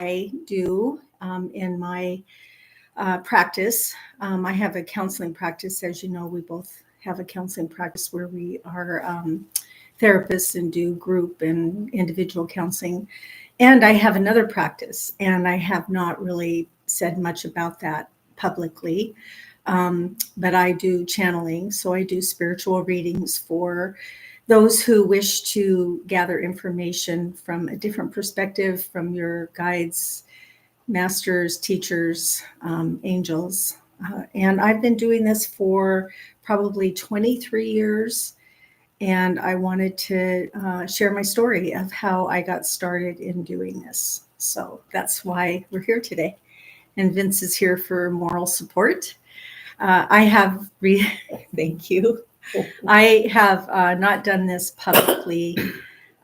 I do in my practice. I have a counseling practice. As you know, we both have a counseling practice where we are therapists and do group and individual counseling. And I have another practice, and I have not really said much about that publicly. But I do channeling, so I do spiritual readings for those who wish to gather information from a different perspective from your guides, masters, teachers, angels. And I've been doing this for probably 23 years. And I wanted to share my story of how I got started in doing this. So that's why we're here today. And Vince is here for moral support. I have, thank you. I have not done this publicly,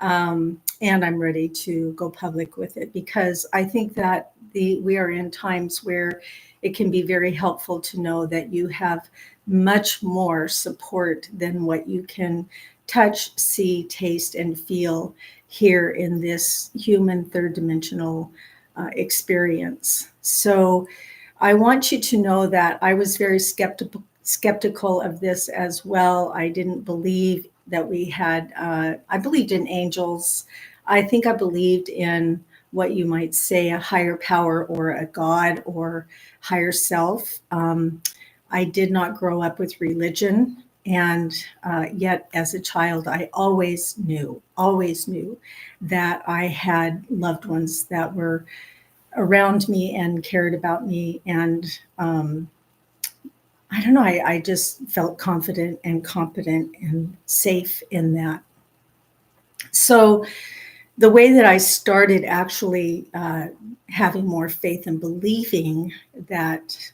and I'm ready to go public with it because I think that we are in times where it can be very helpful to know that you have much more support than what you can touch, see, taste, and feel here in this human third dimensional experience. So I want you to know that I was very skeptical of this as well. I didn't believe that we had, I believed in angels. I think I believed in what you might say a higher power or a God or higher self. I did not grow up with religion. And yet as a child, I always knew that I had loved ones that were around me and cared about me. And I don't know, I just felt confident and competent and safe in that. So the way that I started actually having more faith and believing that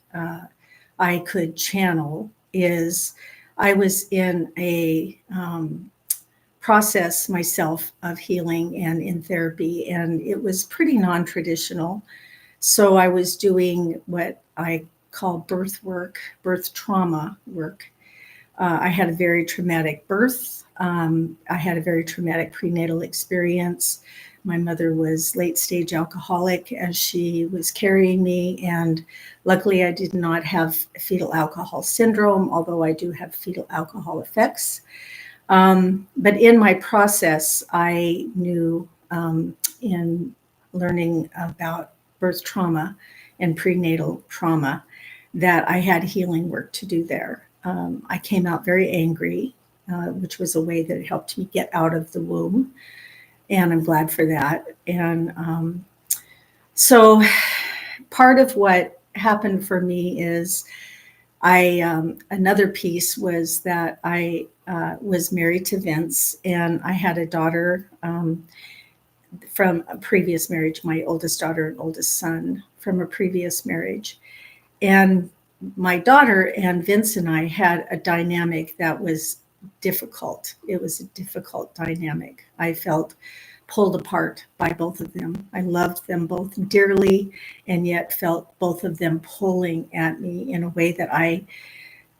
I could channel is I was in a process myself of healing and in therapy, and it was pretty non-traditional. So I was doing what I call birth trauma work. I had a very traumatic birth. I had a very traumatic prenatal experience. My mother was late stage alcoholic as she was carrying me. And luckily I did not have fetal alcohol syndrome, although I do have fetal alcohol effects. But in my process, I knew in learning about birth trauma and prenatal trauma that I had healing work to do there. I came out very angry, which was a way that it helped me get out of the womb. And I'm glad for that. And so part of what happened for me is another piece was that I was married to Vince, and I had a daughter from a previous marriage, my oldest daughter and oldest son from a previous marriage. And my daughter and Vince and I had a dynamic that was difficult. It was a difficult dynamic. I felt pulled apart by both of them. I loved them both dearly, and yet felt both of them pulling at me in a way that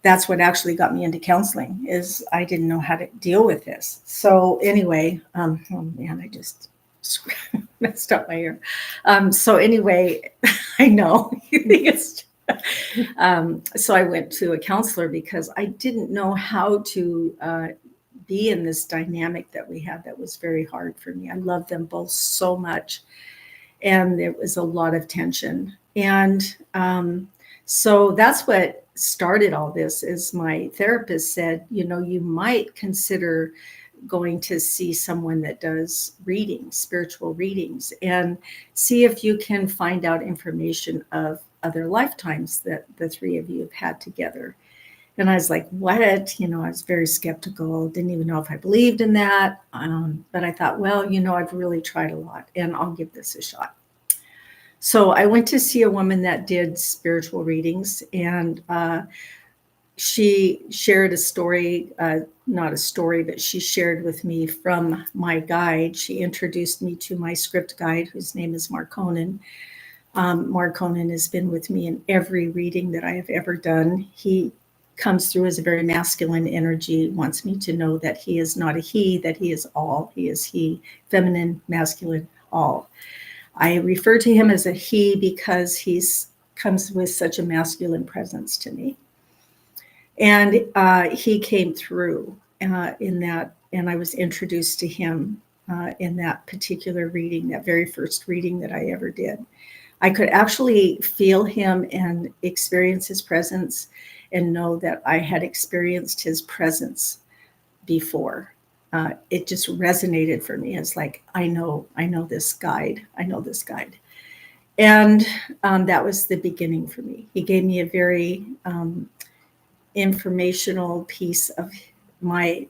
that's what actually got me into counseling, is I didn't know how to deal with this. So anyway, oh man, I just messed up my ear. So anyway, I know you think it's so I went to a counselor because I didn't know how to be in this dynamic that we had that was very hard for me. I loved them both so much, and there was a lot of tension. And so that's what started all this. Is my therapist said, you might consider going to see someone that does readings, spiritual readings, and see if you can find out information of other lifetimes that the three of you have had together. And I was like, what? I was very skeptical, didn't even know if I believed in that. But I thought, well, I've really tried a lot and I'll give this a shot. So I went to see a woman that did spiritual readings, and she shared a story, not a story, but she shared with me from my guide. She introduced me to my script guide, whose name is Mark Conan. Mark Conan has been with me in every reading that I have ever done. He comes through as a very masculine energy, wants me to know that he is not a he, that he is all. He is he, feminine, masculine, all. I refer to him as a he because he's comes with such a masculine presence to me. And he came through in that, and I was introduced to him in that particular reading, that very first reading that I ever did. I could actually feel him and experience his presence and know that I had experienced his presence before. It just resonated for me. It's like, I know this guide. I know this guide. And that was the beginning for me. He gave me a very informational piece of my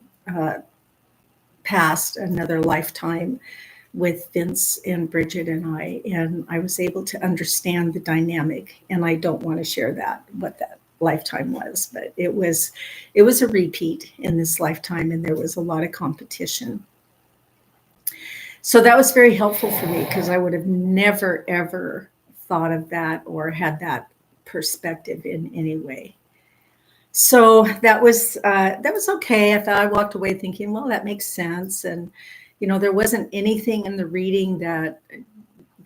past, another lifetime with Vince and Bridget and I was able to understand the dynamic. And I don't want to share that, what that lifetime was, but it was a repeat in this lifetime, and there was a lot of competition. So that was very helpful for me because I would have never ever thought of that or had that perspective in any way. So that was okay. I walked away thinking, well, that makes sense. And, there wasn't anything in the reading that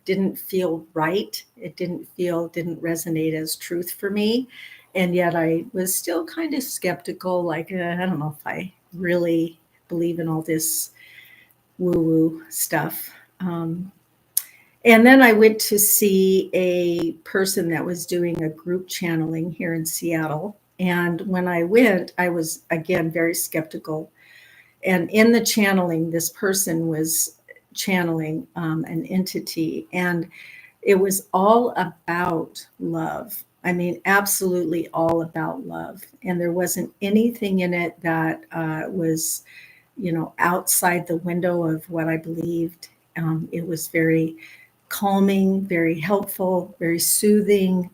didn't feel right. It didn't resonate as truth for me. And yet I was still kind of skeptical, like, I don't know if I really believe in all this woo-woo stuff. And then I went to see a person that was doing a group channeling here in Seattle. And when I went, I was, again, very skeptical. And in the channeling, this person was channeling an entity, and it was all about love. I mean, absolutely all about love. And there wasn't anything in it that was, outside the window of what I believed. It was very calming, very helpful, very soothing.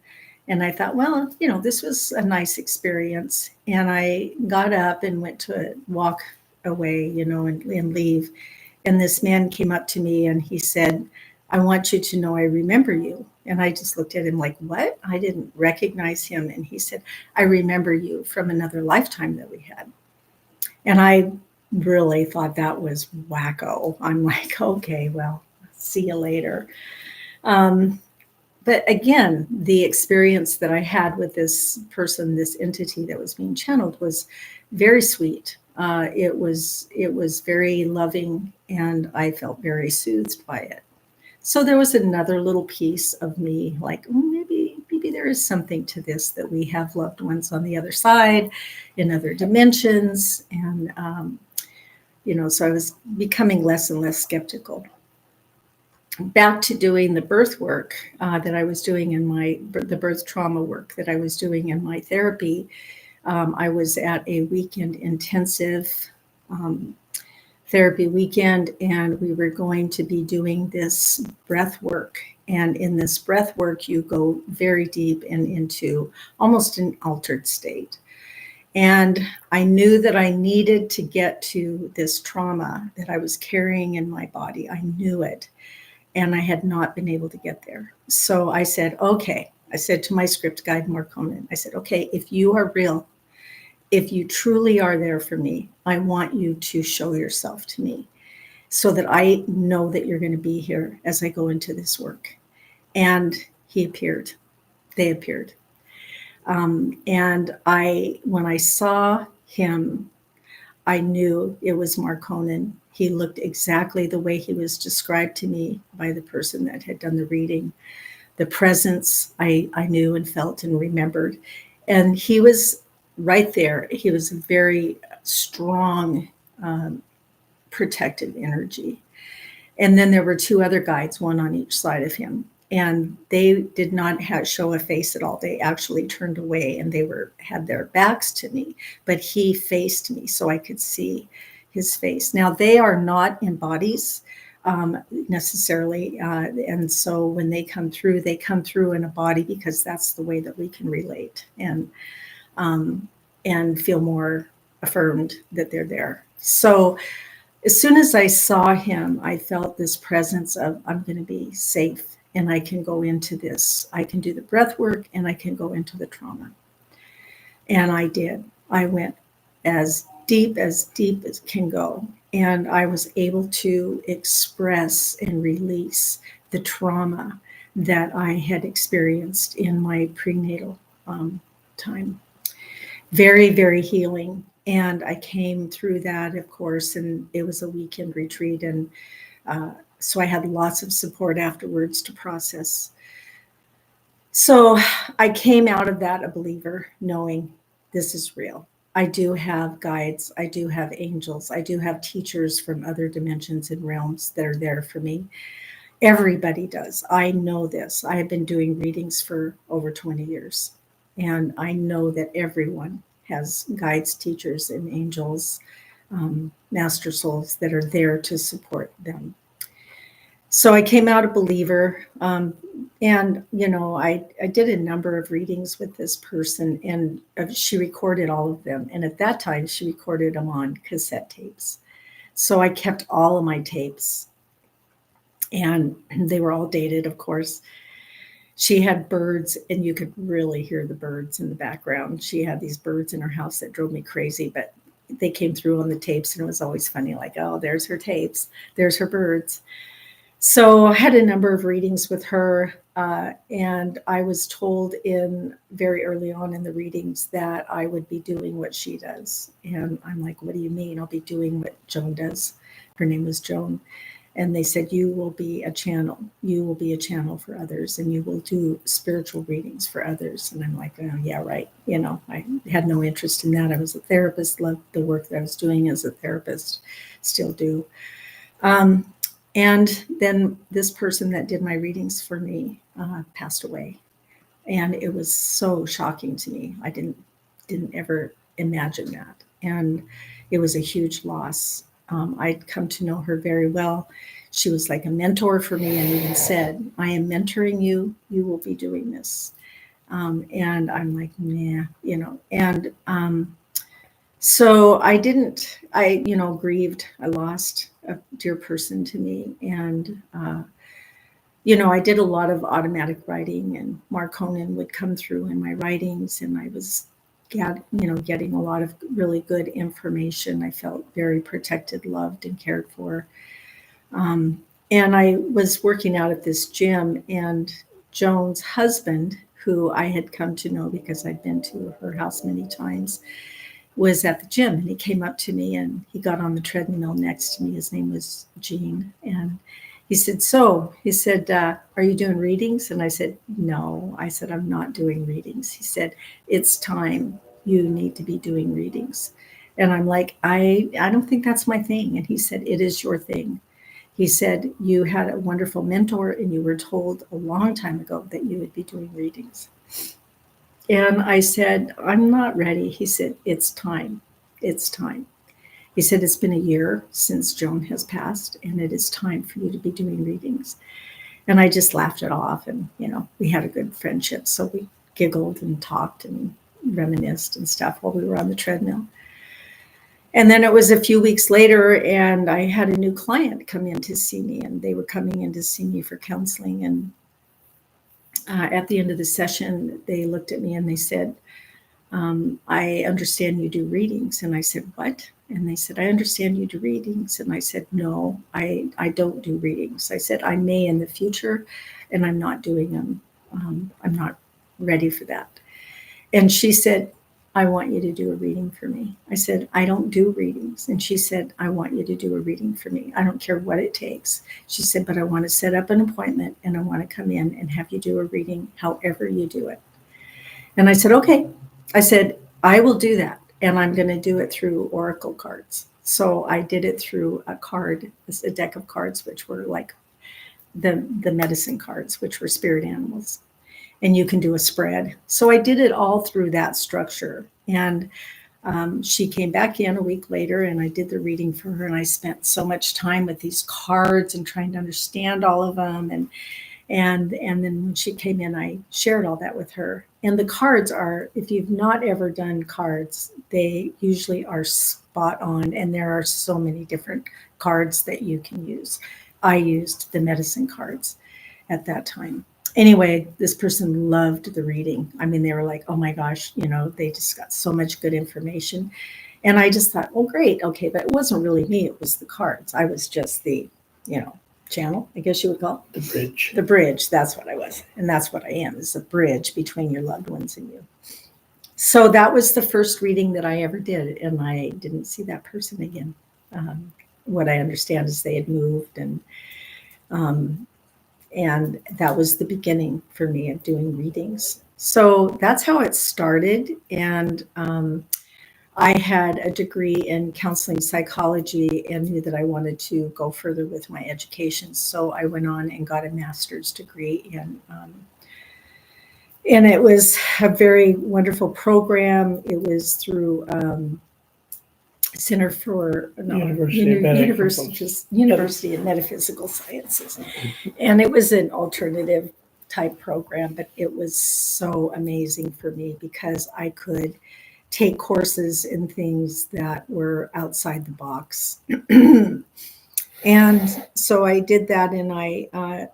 And I thought, well, this was a nice experience. And I got up and went to walk away, and leave. And this man came up to me and he said, I want you to know I remember you. And I just looked at him like, what? I didn't recognize him. And he said, I remember you from another lifetime that we had. And I really thought that was wacko. I'm like, okay, well, see you later. But again, the experience that I had with this person, this entity that was being channeled, was very sweet. It was very loving, and I felt very soothed by it. So there was another little piece of me like, maybe there is something to this, that we have loved ones on the other side, in other dimensions. And, so I was becoming less and less skeptical. Back to doing the birth work that I was doing in the birth trauma work that I was doing in my therapy. I was at a weekend intensive therapy weekend, and we were going to be doing this breath work. And in this breath work, you go very deep and into almost an altered state. And I knew that I needed to get to this trauma that I was carrying in my body. I knew it. And I had not been able to get there. So I said, okay. I said to my script guide, Marconin, I said, okay, if you are real, if you truly are there for me, I want you to show yourself to me so that I know that you're going to be here as I go into this work. And he appeared. They appeared. And when I saw him, I knew it was Marconin. He looked exactly the way he was described to me by the person that had done the reading. The presence I knew and felt and remembered. And he was right there. He was a very strong, protective energy. And then there were two other guides, one on each side of him. And they did not show a face at all. They actually turned away, and they had their backs to me. But he faced me so I could see his face. Now, they are not in bodies necessarily. And so when they come through in a body because that's the way that we can relate and feel more affirmed that they're there. So as soon as I saw him, I felt this presence of, I'm going to be safe. And I can go into this. I can do the breath work, and I can go into the trauma. And I did. I went as deep as can go. And I was able to express and release the trauma that I had experienced in my prenatal time. Very, very healing. And I came through that, of course, and it was a weekend retreat. And so I had lots of support afterwards to process. So I came out of that a believer, knowing this is real. I do have guides, I do have angels, I do have teachers from other dimensions and realms that are there for me. Everybody does. I know this. I have been doing readings for over 20 years, and I know that everyone has guides, teachers, and angels, master souls that are there to support them. So I came out a believer. And, I did a number of readings with this person, and she recorded all of them. And at that time, she recorded them on cassette tapes. So I kept all of my tapes, and they were all dated, of course. She had birds, and you could really hear the birds in the background. She had these birds in her house that drove me crazy, but they came through on the tapes, and it was always funny, like, oh, there's her tapes, there's her birds. So I had a number of readings with her, and I was told in very early on in the readings that I would be doing what she does. And I'm like, what do you mean? I'll be doing what Joan does. Her name was Joan. And they said, you will be a channel. You will be a channel for others, and you will do spiritual readings for others. And I'm like, oh, yeah, right. I had no interest in that. I was a therapist, loved the work that I was doing as a therapist, still do. And then this person that did my readings for me passed away. And it was so shocking to me. I didn't ever imagine that. And it was a huge loss. I'd come to know her very well. She was like a mentor for me, and even said, I am mentoring you. You will be doing this. And I'm like, nah, and so I grieved. I lost a dear person to me. And, I did a lot of automatic writing, and Mark Honan would come through in my writings, and I was, getting a lot of really good information. I felt very protected, loved, and cared for. And I was working out at this gym, and Joan's husband, who I had come to know because I'd been to her house many times, was at the gym, and he came up to me, and he got on the treadmill next to me. His name was Gene. And he said, are you doing readings? And I said, no. I said, I'm not doing readings. He said, it's time. You need to be doing readings. And I'm like, I don't think that's my thing. And he said, it is your thing. He said, you had a wonderful mentor, and you were told a long time ago that you would be doing readings. And I said, I'm not ready. He said, it's time. It's time. He said, it's been a year since Joan has passed, and it is time for you to be doing readings. And I just laughed it off. And, we had a good friendship. So we giggled and talked and reminisced and stuff while we were on the treadmill. And then it was a few weeks later, and I had a new client come in to see me, and they were coming in to see me for counseling. And at the end of the session, they looked at me and they said, I understand you do readings. And I said, what? And they said, I understand you do readings. And I said, no, I don't do readings. I said, I may in the future, and I'm not doing them. I'm not ready for that. And she said, I want you to do a reading for me. I said, I don't do readings. And she said, I want you to do a reading for me. I don't care what it takes. She said, but I want to set up an appointment, and I want to come in and have you do a reading however you do it. And I said, okay. I said, I will do that. And I'm going to do it through oracle cards. So I did it through a deck of cards, which were like the medicine cards, which were spirit animals. And you can do a spread. So I did it all through that structure. And she came back in a week later, and I did the reading for her. And I spent so much time with these cards and trying to understand all of them. And then when she came in, I shared all that with her. And the cards are, if you've not ever done cards, they usually are spot on. And there are so many different cards that you can use. I used the medicine cards at that time. Anyway, this person loved the reading. I mean, they were like, oh my gosh, they just got so much good information. And I just thought, well, great. Okay. But it wasn't really me. It was the cards. I was just channel, I guess you would call it. The bridge. The bridge, that's what I was. And that's what I am, is a bridge between your loved ones and you. So that was the first reading that I ever did, and I didn't see that person again. What I understand is they had moved, and that was the beginning for me of doing readings. So that's how it started. And I had a degree in counseling psychology and knew that I wanted to go further with my education. So I went on and got a master's degree and it was a very wonderful program. It was through Center for University of Metaphysical Sciences. And it was an alternative type program, but it was so amazing for me because I could take courses in things that were outside the box. And so I did that, and I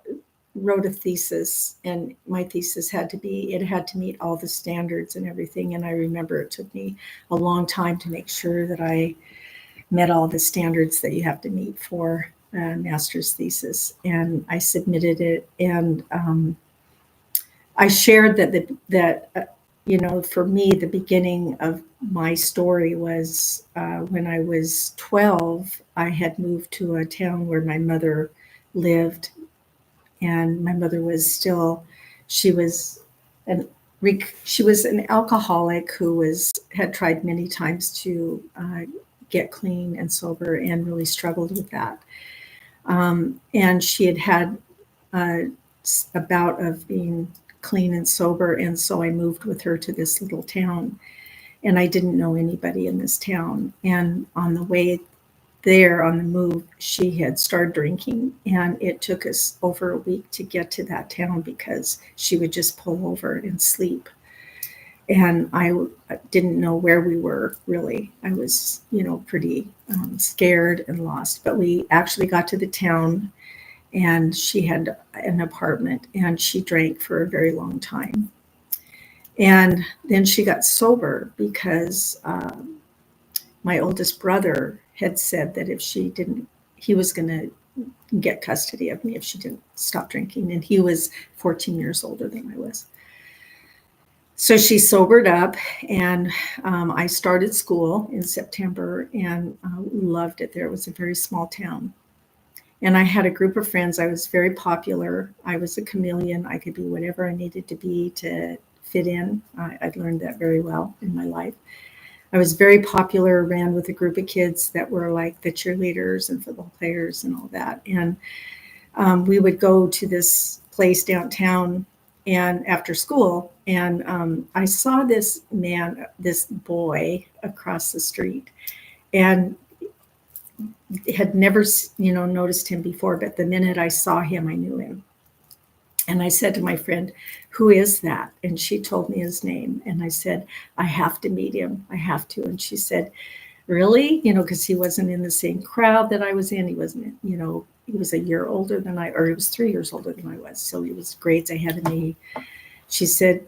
wrote a thesis, and my thesis had to meet all the standards and everything. And I remember it took me a long time to make sure that I met all the standards that you have to meet for a master's thesis. And I submitted it, and I shared that for me, the beginning of my story was when I was 12, I had moved to a town where my mother lived. And my mother was she was an alcoholic who had tried many times to get clean and sober and really struggled with that. And she had a bout of being clean and sober. And so I moved with her to this little town, and I didn't know anybody in this town. And on the way there, on the move, she had started drinking, and it took us over a week to get to that town because she would just pull over and sleep. And I didn't know where we were, really. I was, pretty scared and lost. But we actually got to the town, and she had an apartment, and she drank for a very long time. And then she got sober because my oldest brother had said that if she didn't, he was going to get custody of me if she didn't stop drinking. And he was 14 years older than I was. So she sobered up, and I started school in September, and loved it there. It was a very small town. And I had a group of friends. I was very popular. I was a chameleon. I could be whatever I needed to be to fit in. I'd learned that very well in my life. I was very popular, ran with a group of kids that were like the cheerleaders and football players and all that. And we would go to this place downtown and after school, and I saw this boy across the street, and had never, noticed him before. But the minute I saw him, I knew him. And I said to my friend, "Who is that?" And she told me his name. And I said, "I have to meet him. I have to." And she said, "Really?" Because he wasn't in the same crowd that I was in. He wasn't, he was a year older than he was 3 years older than I was. So he was grades ahead of me. She said,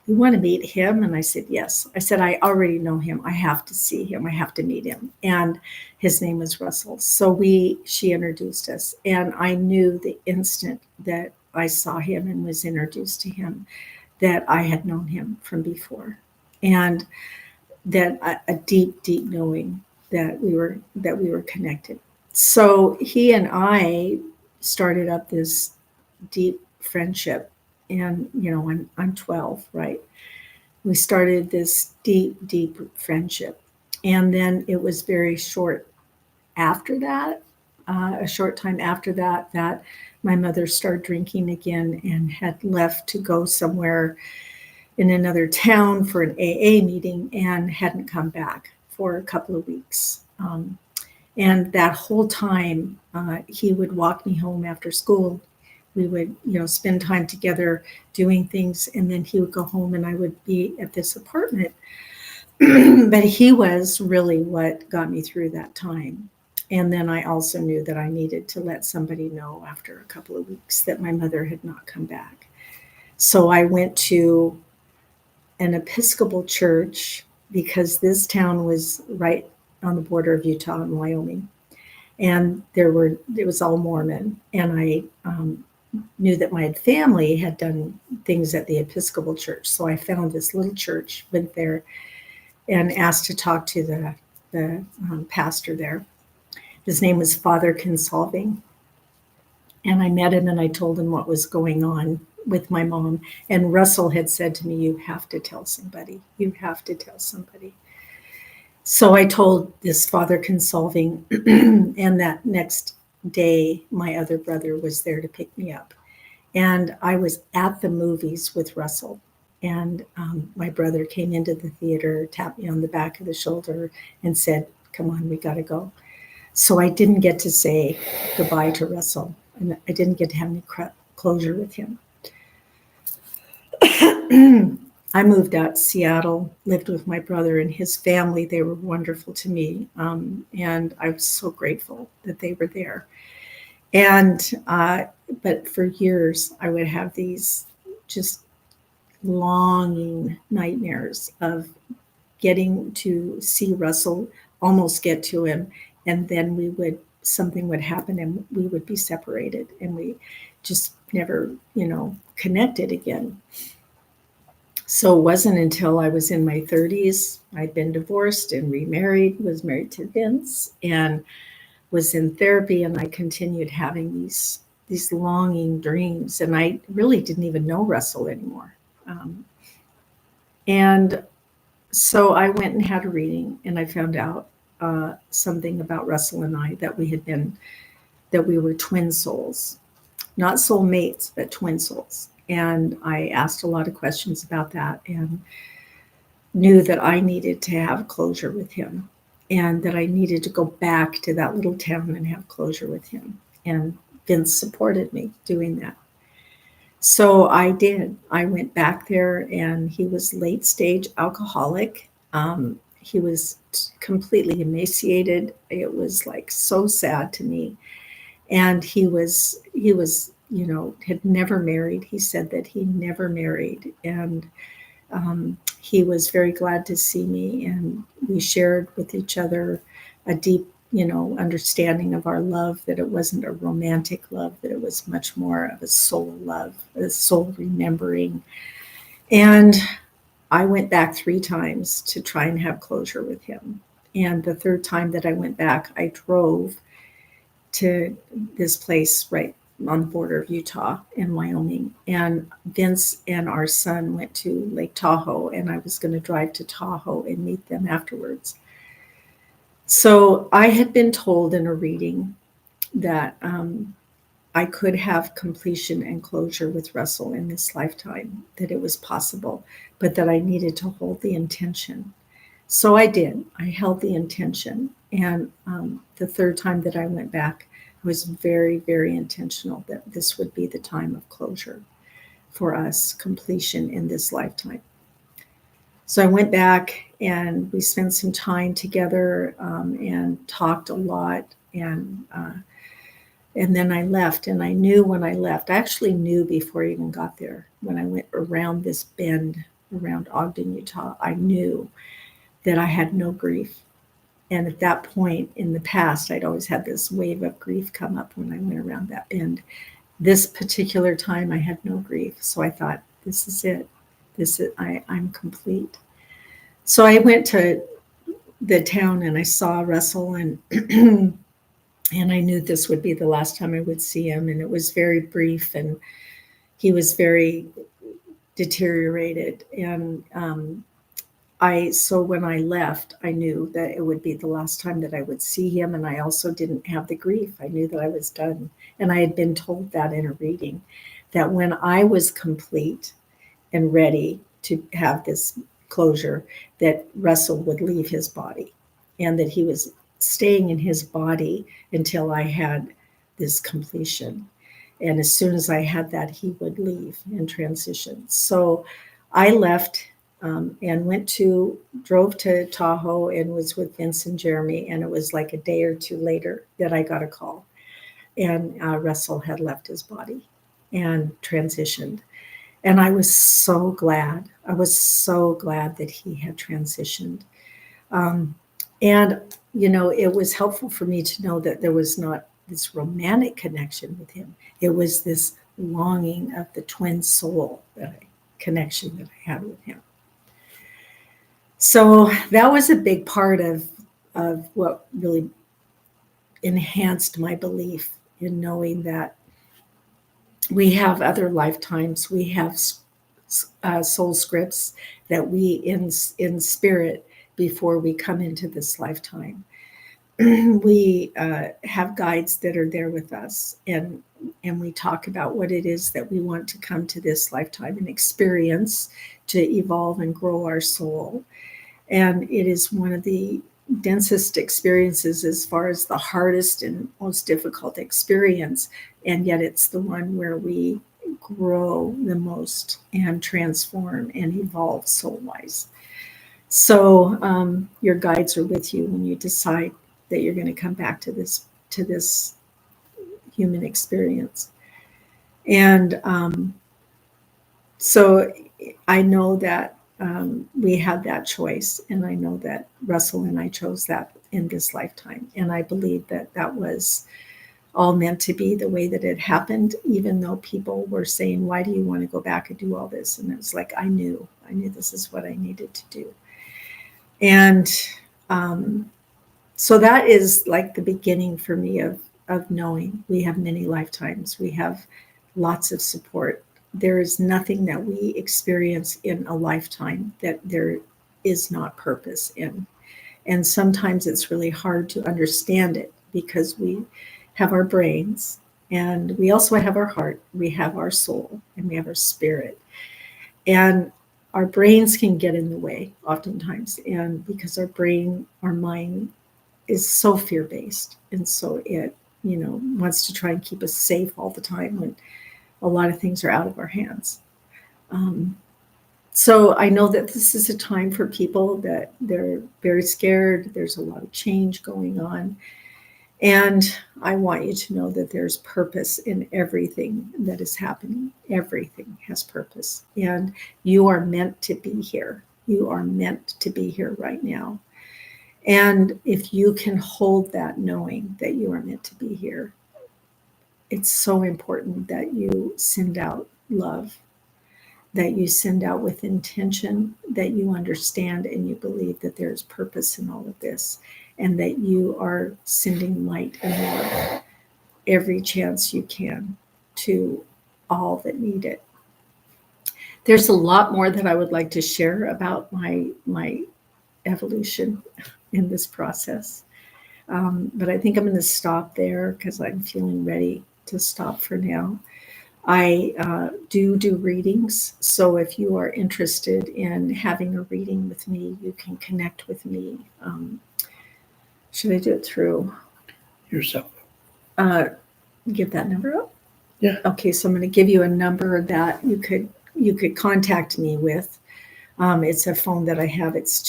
"You want to meet him?" And I said, "Yes." I said, "I already know him. I have to see him. I have to meet him." And his name was Russell. So she introduced us. And I knew the instant that I saw him and was introduced to him that I had known him from before, and that a deep, deep knowing that we were connected. So he and I started up this deep friendship, and I'm 12, right? We started this deep, deep friendship, and then it was very short after that, a short time after that, that my mother started drinking again and had left to go somewhere in another town for an AA meeting and hadn't come back for a couple of weeks. And that whole time, he would walk me home after school. We would, spend time together doing things, and then he would go home and I would be at this apartment. But he was really what got me through that time. And then I also knew that I needed to let somebody know after a couple of weeks that my mother had not come back. So I went to an Episcopal church because this town was right on the border of Utah and Wyoming. and it was all Mormon, and I knew that my family had done things at the Episcopal Church, so I found this little church, went there, and asked to talk to the pastor there. His name was Father Consolving, and I met him and I told him what was going on with my mom. And Russell had said to me, "You have to tell somebody. You have to tell somebody." So I told this Father Consolving, and that next day, my other brother was there to pick me up. And I was at the movies with Russell. And my brother came into the theater, tapped me on the back of the shoulder, and said, "Come on, we got to go." So I didn't get to say goodbye to Russell, and I didn't get to have any closure with him. I moved out to Seattle, lived with my brother and his family. They were wonderful to me, and I was so grateful that they were there. And but for years, I would have these just longing nightmares of getting to see Russell, almost get to him, and then something would happen and we would be separated, and we just never, connected again. So it wasn't until I was in my 30s, I'd been divorced and remarried, was married to Vince, and was in therapy, and I continued having these longing dreams, and I really didn't even know Russell anymore. And so I went and had a reading, and I found out something about Russell and I, that we were twin souls, not soul mates, but twin souls. And I asked a lot of questions about that, and knew that I needed to have closure with him, and that I needed to go back to that little town and have closure with him. And Vince supported me doing that. So I did. I went back there, and he was late stage alcoholic. He was completely emaciated. It was like so sad to me. And he was, had never married. He said that he never married. And he was very glad to see me. And we shared with each other a deep, understanding of our love, that it wasn't a romantic love, that it was much more of a soul love, a soul remembering. And I went back 3 times to try and have closure with him. And the third time that I went back, I drove to this place right on the border of Utah and Wyoming. And Vince and our son went to Lake Tahoe, and I was going to drive to Tahoe and meet them afterwards. So I had been told in a reading that I could have completion and closure with Russell in this lifetime, that it was possible, but that I needed to hold the intention. So I did. I held the intention. And the third time that I went back, I was very, very intentional that this would be the time of closure for us, completion in this lifetime. So I went back, and we spent some time together, and talked a lot. And then I left, and I knew when I left, I actually knew before I even got there, when I went around this bend around Ogden, Utah, I knew that I had no grief. And at that point in the past, I'd always had this wave of grief come up when I went around that bend. This particular time, I had no grief. So I thought, this is it. I'm complete. So I went to the town, and I saw Russell, and and I knew this would be the last time I would see him. And it was very brief, and he was very deteriorated. And so when I left, I knew that it would be the last time that I would see him. And I also didn't have the grief. I knew that I was done. And I had been told that in a reading, that when I was complete and ready to have this closure, that Russell would leave his body, and that he was staying in his body until I had this completion. And as soon as I had that, he would leave and transition. So I left, and drove to Tahoe, and was with Vince and Jeremy. And it was like a day or 2 later that I got a call, and Russell had left his body and transitioned. And I was so glad. I was so glad that he had transitioned. And, it was helpful for me to know that there was not this romantic connection with him. It was this longing of the twin soul connection that I had with him. So that was a big part of what really enhanced my belief in knowing that we have other lifetimes. We have soul scripts that we in spirit before we come into this lifetime. We have guides that are there with us, and we talk about what it is that we want to come to this lifetime and experience to evolve and grow our soul. And it is one of the densest experiences as far as the hardest and most difficult experience, and yet it's the one where we grow the most and transform and evolve soul wise. So your guides are with you when you decide that you're going to come back to this human experience. And so I know that we had that choice, and I know that Russell and I chose that in this lifetime, and I believe that that was all meant to be the way that it happened, even though people were saying, why do you want to go back and do all this? And it was like, I knew this is what I needed to do. And so that is like the beginning for me of knowing we have many lifetimes. We have lots of support. There is nothing that we experience in a lifetime that there is not purpose in. And sometimes it's really hard to understand it because we have our brains, and we also have our heart, we have our soul, and we have our spirit. And our brains can get in the way oftentimes, and because our mind is so fear-based, and so it wants to try and keep us safe all the time when a lot of things are out of our hands. So I know that this is a time for people that they're very scared. There's a lot of change going on. And I want you to know that there's purpose in everything that is happening. Everything has purpose. And you are meant to be here. You are meant to be here right now. And if you can hold that knowing that you are meant to be here, it's so important that you send out love, that you send out with intention, that you understand and you believe that there's purpose in all of this, and that you are sending light and love every chance you can to all that need it. There's a lot more that I would like to share about my evolution in this process. But I think I'm going to stop there because I'm feeling ready to stop for now. I do readings, so if you are interested in having a reading with me, you can connect with me. Should I do it through yourself? Give that number up? Yeah. Okay, so I'm going to give you a number that you could contact me with. It's a phone that I have. It's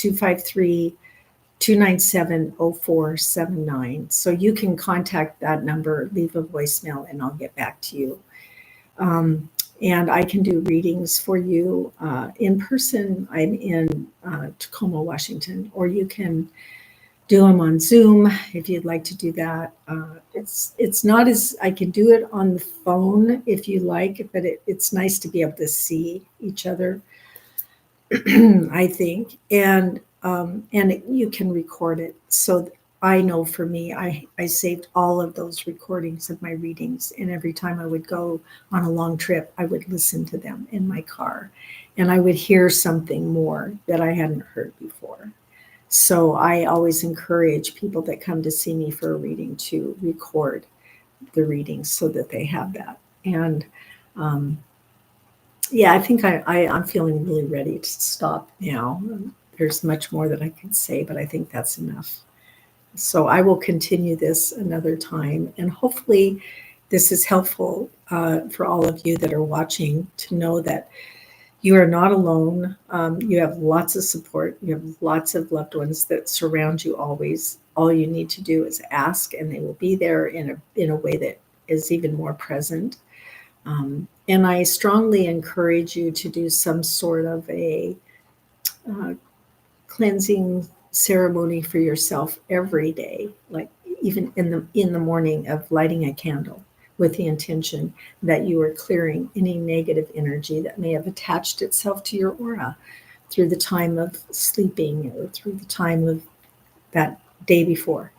253-297-0479. So you can contact that number, leave a voicemail, and I'll get back to you. And I can do readings for you in person. I'm in Tacoma, Washington, or you can do them on Zoom if you'd like to do that. It's not as, I can do it on the phone if you like, but it's nice to be able to see each other, I think. And you can record it. So I know for me, I saved all of those recordings of my readings, and every time I would go on a long trip, I would listen to them in my car, and I would hear something more that I hadn't heard before. So I always encourage people that come to see me for a reading to record the readings so that they have that. And yeah, I think I'm feeling really ready to stop now. There's much more that I could say, but I think that's enough. So I will continue this another time, and hopefully this is helpful for all of you that are watching to know that you are not alone. You have lots of support. You have lots of loved ones that surround you always. All you need to do is ask, and they will be there in a way that is even more present. And I strongly encourage you to do some sort of a cleansing ceremony for yourself every day, like even in the morning of lighting a candle with the intention that you are clearing any negative energy that may have attached itself to your aura through the time of sleeping or through the time of that day before.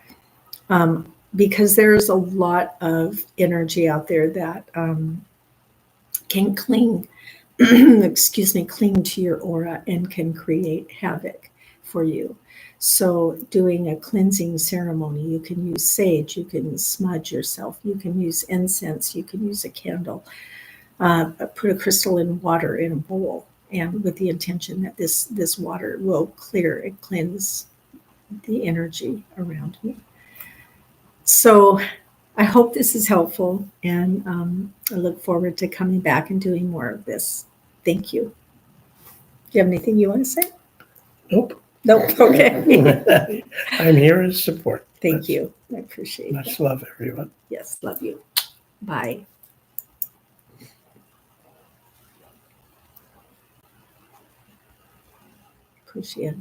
Because there's a lot of energy out there that can cling, excuse me, cling to your aura and can create havoc for you. So, doing a cleansing ceremony, you can use sage, you can smudge yourself, you can use incense, you can use a candle, put a crystal in water in a bowl, and with the intention that this water will clear and cleanse the energy around me. So, I hope this is helpful, and I look forward to coming back and doing more of this. Thank you. Do you have anything you want to say? Nope. Nope. Okay. I'm here as support. Thank you. I appreciate Much that. love, everyone. Yes, love you. Bye. Appreciate it.